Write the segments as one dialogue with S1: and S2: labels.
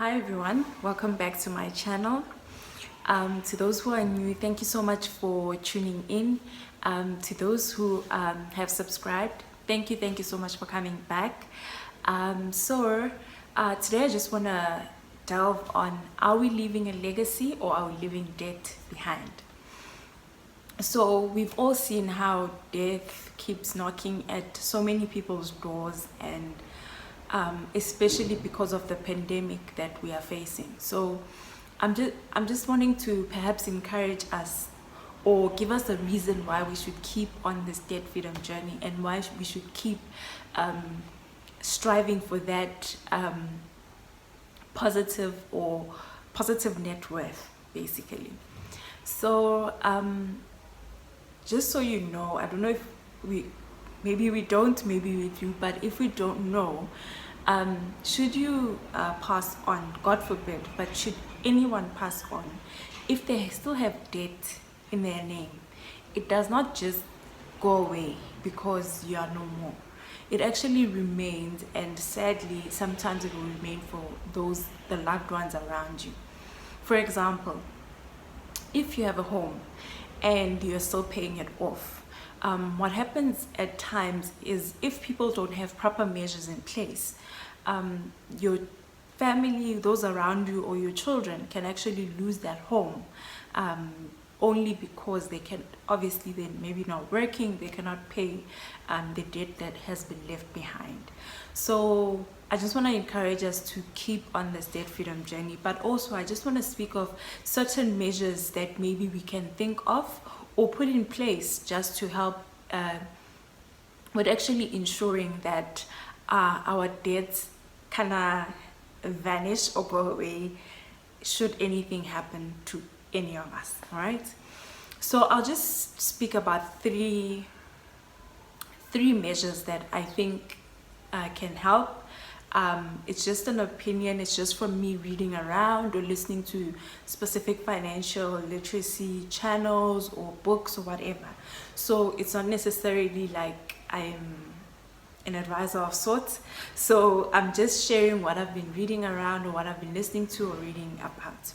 S1: Hi everyone, welcome back to my channel. To those who are new, thank you so much for tuning in. To those who have subscribed, thank you so much for coming back. Today I just want to delve on, are we leaving a legacy or are we leaving debt behind? So we've all seen how death keeps knocking at so many people's doors, and especially because of the pandemic that we are facing. So I'm just wanting to perhaps encourage us or give us a reason why we should keep on this debt freedom journey, and why we should keep striving for that positive net worth, basically. So just so you know, I don't know if maybe we don't, maybe we do, but if we don't know, should you pass on, God forbid, but should anyone pass on, if they still have debt in their name, it does not just go away because you are no more. It actually remains, and sadly sometimes it will remain for the loved ones around you. For example, if you have a home and you're still paying it off, what happens at times is, if people don't have proper measures in place, your family, those around you, or your children can actually lose that home, only because they can, obviously they're maybe not working, they cannot pay the debt that has been left behind. So I just want to encourage us to keep on this debt freedom journey, but also I just want to speak of certain measures that maybe we can think of or put in place just to help with actually ensuring that our debts kind of vanish or go away should anything happen to any of us. All right, so I'll just speak about three measures that I think can help. It's just an opinion, it's just from me reading around or listening to specific financial literacy channels or books or whatever. So it's not necessarily like I'm an advisor of sorts. So I'm just sharing what I've been reading around or what I've been listening to or reading about.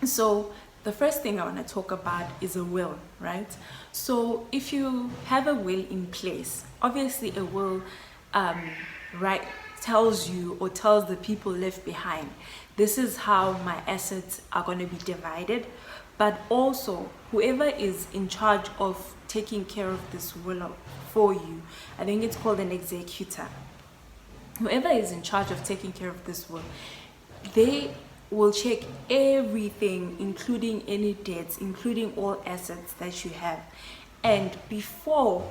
S1: So the first thing I want to talk about is a will, right? So if you have a will in place, obviously a will tells you, or tells the people left behind, this is how my assets are going to be divided. But also, whoever is in charge of taking care of this will for you, I think it's called an executor, whoever is in charge of taking care of this will, they will check everything, including any debts, including all assets that you have. And before,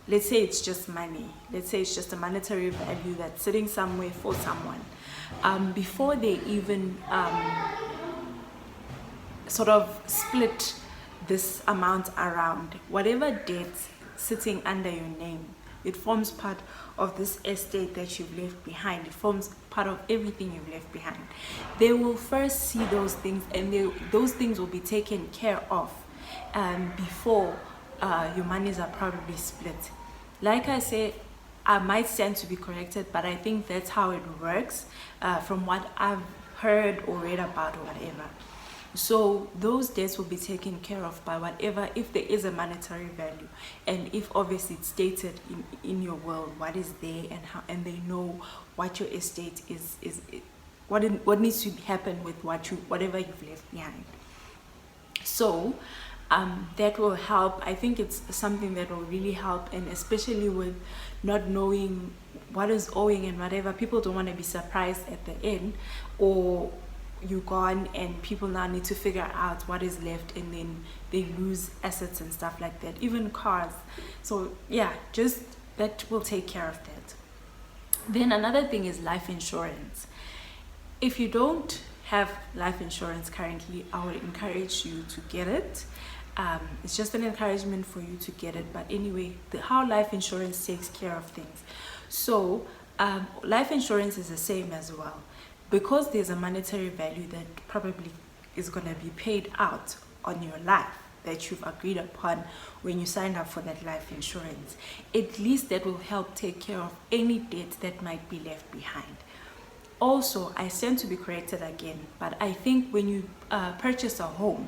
S1: let's say it's just money, let's say it's just a monetary value that's sitting somewhere for someone, before they even sort of split this amount around, whatever debts sitting under your name, it forms part of this estate that you've left behind. It forms part of everything you've left behind. They will first see those things, and those things will be taken care of before your monies are probably split. Like I said, I might stand to be corrected, but I think that's how it works, from what I've heard or read about or whatever. So those debts will be taken care of by whatever, if there is a monetary value, and if obviously it's stated in your will what is there, and how, and they know what your estate is what needs to happen with whatever you've left behind. So that will help. I think it's something that will really help, and especially with not knowing what is owing and whatever, people don't want to be surprised at the end, or you're gone and people now need to figure out what is left, and then they lose assets and stuff like that, even cars. So yeah, just that will take care of that. Then another thing is life insurance. If you don't have life insurance currently, I would encourage you to get it. It's just an encouragement for you to get it. But anyway, how life insurance takes care of things. So life insurance is the same as well, because there's a monetary value that probably is going to be paid out on your life that you've agreed upon when you signed up for that life insurance. At least that will help take care of any debt that might be left behind. Also, I stand to be corrected again, but I think when you purchase a home,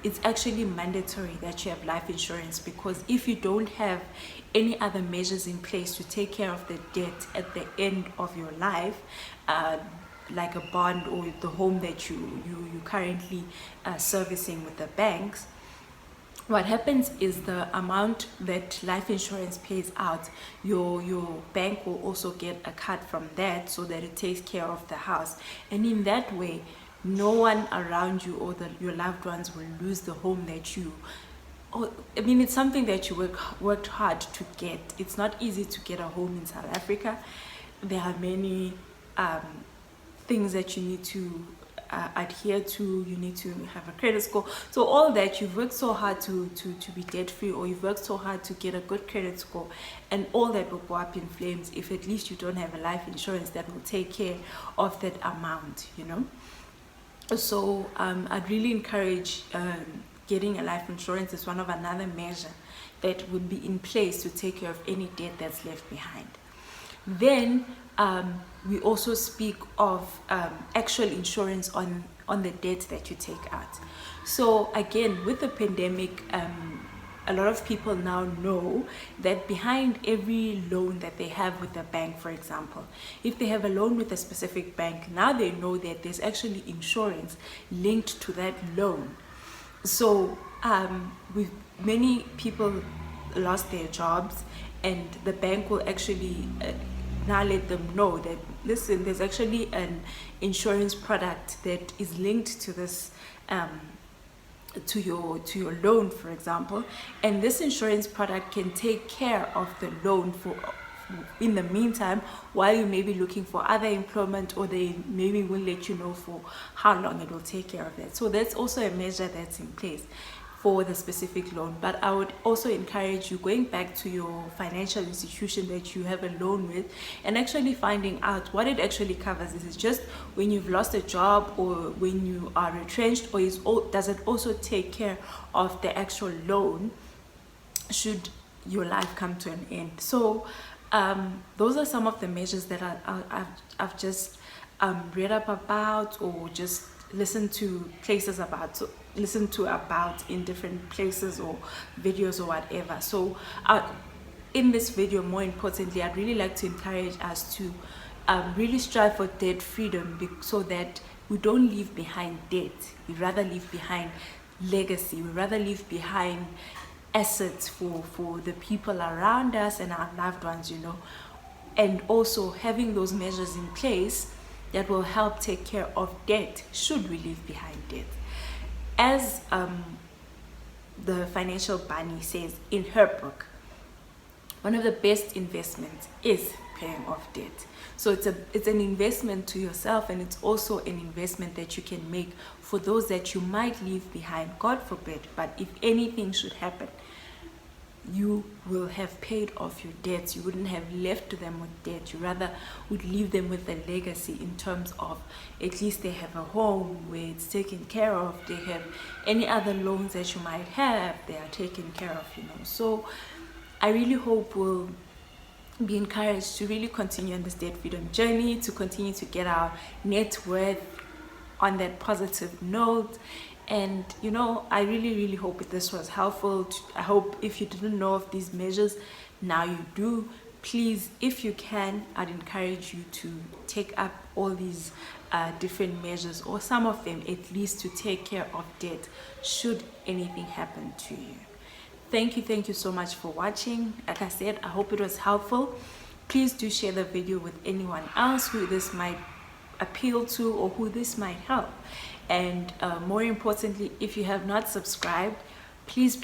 S1: it's actually mandatory that you have life insurance, because if you don't have any other measures in place to take care of the debt at the end of your life, like a bond or the home that you currently servicing with the banks, what happens is the amount that life insurance pays out, your bank will also get a cut from that, so that it takes care of the house. And in that way, no one around you or your loved ones will lose the home that you, I mean, it's something that you worked hard to get. It's not easy to get a home in South Africa. There are many things that you need to adhere to. You need to have a credit score, so all that you've worked so hard to be debt free, or you've worked so hard to get a good credit score, and all that will go up in flames if at least you don't have a life insurance that will take care of that amount, you know. So I'd really encourage getting a life insurance as one of another measure that would be in place to take care of any debt that's left behind. Then we also speak of actual insurance on the debt that you take out. So again, with the pandemic, a lot of people now know that behind every loan that they have with a bank, for example, if they have a loan with a specific bank, now they know that there's actually insurance linked to that loan. So many people lost their jobs, and the bank will actually now let them know that, listen, there's actually an insurance product that is linked to this to your loan, for example, and this insurance product can take care of the loan for in the meantime, while you may be looking for other employment, or they maybe will let you know for how long it will take care of that. So that's also a measure that's in place for the specific loan. But I would also encourage you going back to your financial institution that you have a loan with, and actually finding out what it actually covers. Is it just when you've lost a job, or when you are retrenched, or does it also take care of the actual loan should your life come to an end? So those are some of the measures that I've just read up about, or just listened to about in different places or videos or whatever. So in this video, more importantly, I'd really like to encourage us to really strive for debt freedom, so that we don't leave behind debt. We rather leave behind legacy. We rather leave behind assets for the people around us and our loved ones, you know. And also having those measures in place that will help take care of debt should we leave behind debt. As the Financial Bunny says in her book, one of the best investments is paying off debt. So it's an investment to yourself, and it's also an investment that you can make for those that you might leave behind, God forbid. But if anything should happen, you will have paid off your debts. You wouldn't have left them with debt. You rather would leave them with a legacy, in terms of at least they have a home where it's taken care of. They have any other loans that you might have, they are taken care of, you know. So I really hope we'll be encouraged to really continue on this debt freedom journey, to continue to get our net worth on that positive note. And you know, I really hope that this was helpful. I hope if you didn't know of these measures, now you do. Please, if you can, I'd encourage you to take up all these different measures, or some of them at least, to take care of debt should anything happen to you. Thank you so much for watching. Like I said, I hope it was helpful. Please do share the video with anyone else who this might appeal to, or who this might help. And more importantly, if you have not subscribed, please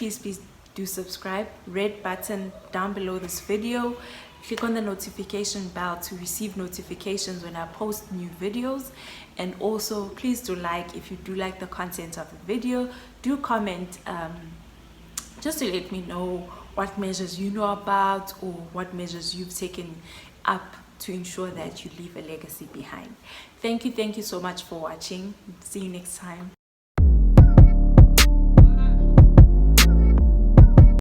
S1: do subscribe. Red button down below this video. Click on the notification bell to receive notifications when I post new videos. And also, please do like, if you do like the content of the video. Do comment just to let me know what measures you know about, or what measures you've taken up to ensure that you leave a legacy behind. Thank you so much for watching. See you next time.